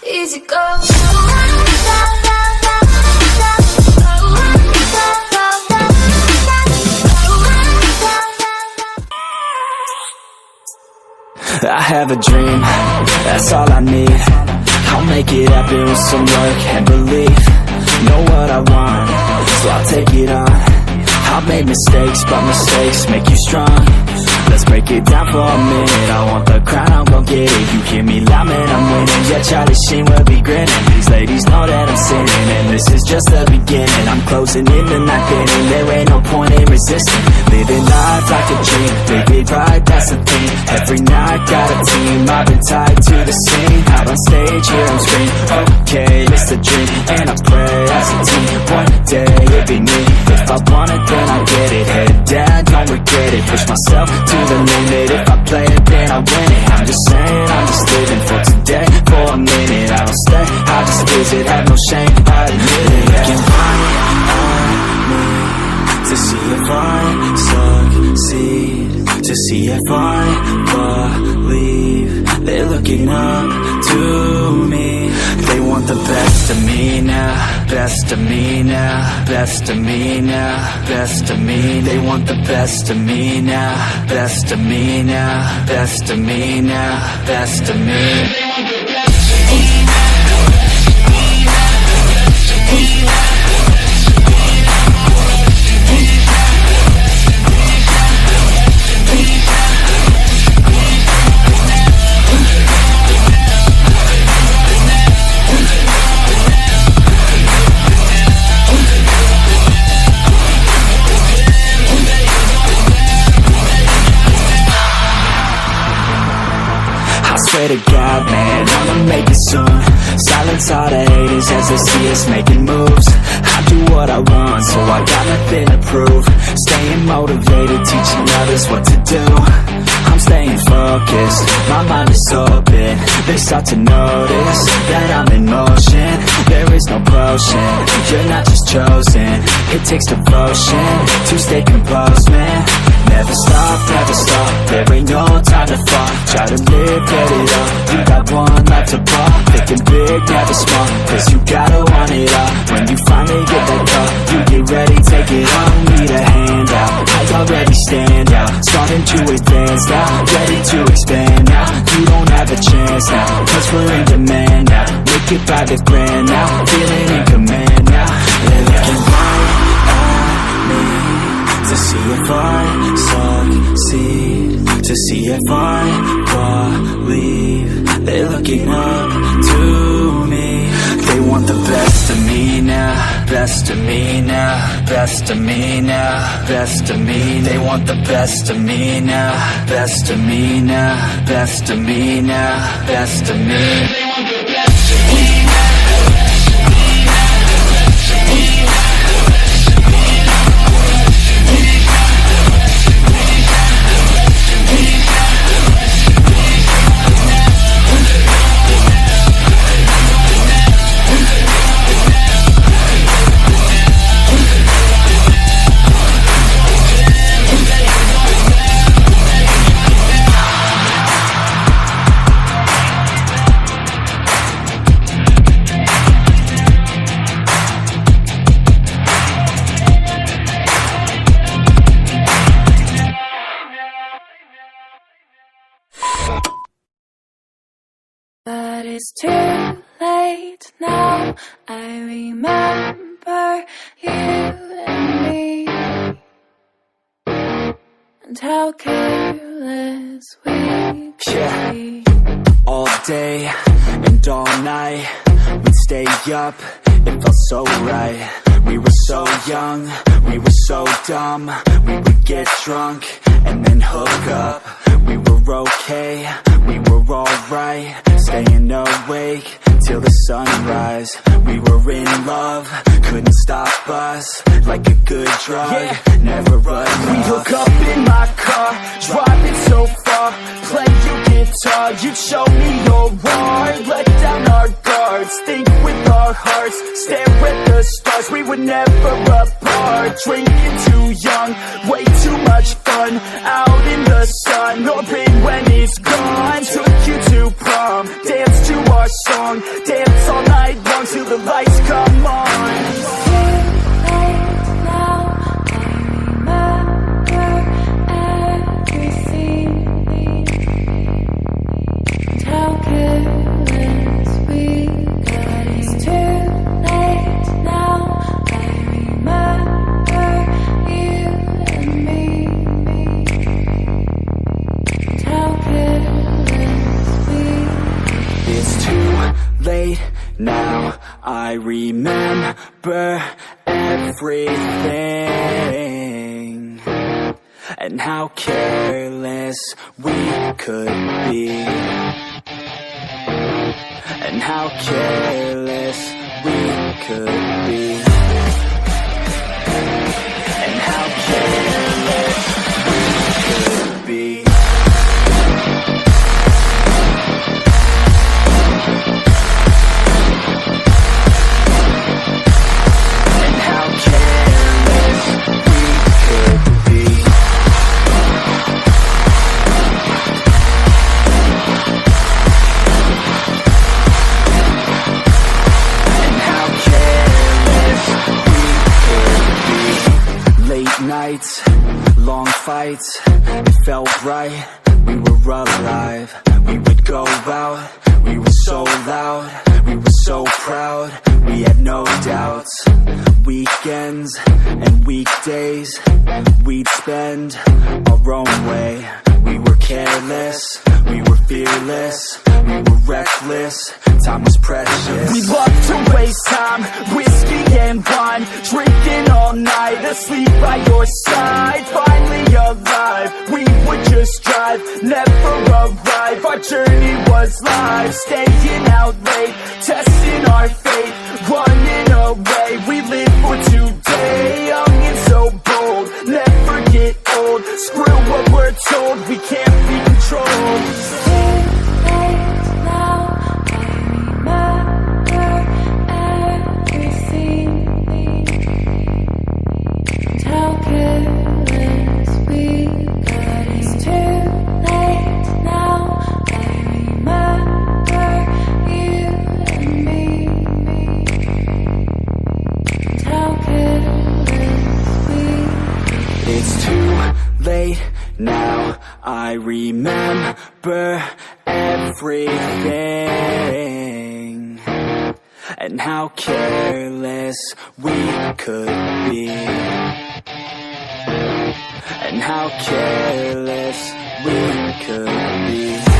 easy go. I have a dream, that's all I need. I'll make it happen with some work and belief. Know what I want, so I'll take it on. I've made mistakes, but mistakes make you strong. Let's break it down for a minute. I want the crown, I'm gon' get it. You hear me loud, man, I'm winning. Yeah, Charlie Sheen will be grinning. These ladies know that I'm sinning, and this is just the beginning. I'm closing in the night inning. There ain't no point in resisting. Living life like a dream, big, big pride, that's the thing. Every night, got a team, I've been tied to the scene. Out on stage, here I'm screaming, okay, it's a dream. And I pray as a team, one day it'll be me. If I want it, then I get it. Head down, don't regret it. Push myself to the limit. If I play it, then I win it. I'm just saying, I'm just living for today. For a minute, I don't stay, I just visit. Have no shame, I admit it. They can find me to see if I succeed, to see if I believe. They're looking up to me. They want the best of me now, best of me now, best of me now, best of me. They want the best of me now, best of me now, best of me now, best of me. They want the best of me now. Swear to God, man, I'ma make it soon. Silence all the haters as they see us making moves. I do what I want, so I got nothing to prove. Staying motivated, teaching others what to do. I'm staying focused, my mind is open. They start to notice that I'm in motion. There is no potion, you're not just chosen. It takes devotion to stay composed, man. Never stop, there ain't no time to fall. Try to live, get it up, you got one life to ball. Thinking big, never small, cause you gotta want it all. When you finally get that call, you get ready, take it on. Need a handout, I already stand out. Starting to advance now, ready to expand now. You don't have a chance now, cause we're in demand now. Make it by the grand now, feeling in command now. They're looking right at me to see if I succeed, to see if I believe. They're looking up to me. They want the best of me now, best of me now, best of me now, best of me. They want the best of me now, best of me now, best of me now, best of me. They want the best of me now. But it's too late now. I remember you and me, and how careless we could be. All day and all night, we'd stay up, it felt so right. We were so young, we were so dumb. We would get drunk and then hook up. We were okay, we were alright. Staying awake till the sunrise. We were in love, couldn't stop us. Like a good drug, never run. We hook up in my car, driving so far. Play your guitar, you show me your art. Let down our guards, think with our heart. hearts, stare at the stars, we were never apart. Drinking too young, way too much fun, out in the sun, orbit when it's gone. Took you to prom, dance to our song, dance all night long till the lights come on. Late now, I remember everything, and how careless we could be, and how careless we could be, and how careless we could be. Nights, long fights, it felt right, we were alive. We would go out, we were so loud, we were so proud, we had no doubts. Weekends and weekdays, we'd spend our own way. We were careless, we were fearless, we were reckless, time was precious. We loved to waste time, whiskey and wine, drinking all night, asleep by your side. Finally alive, we would just drive, never arrive. Our journey was live, staying out late, testing our fate, running away. We live for today, young and so bold, never get old. Screw what we're told, we can't be controlled. Now I remember everything, and how careless we could be, and how careless we could be.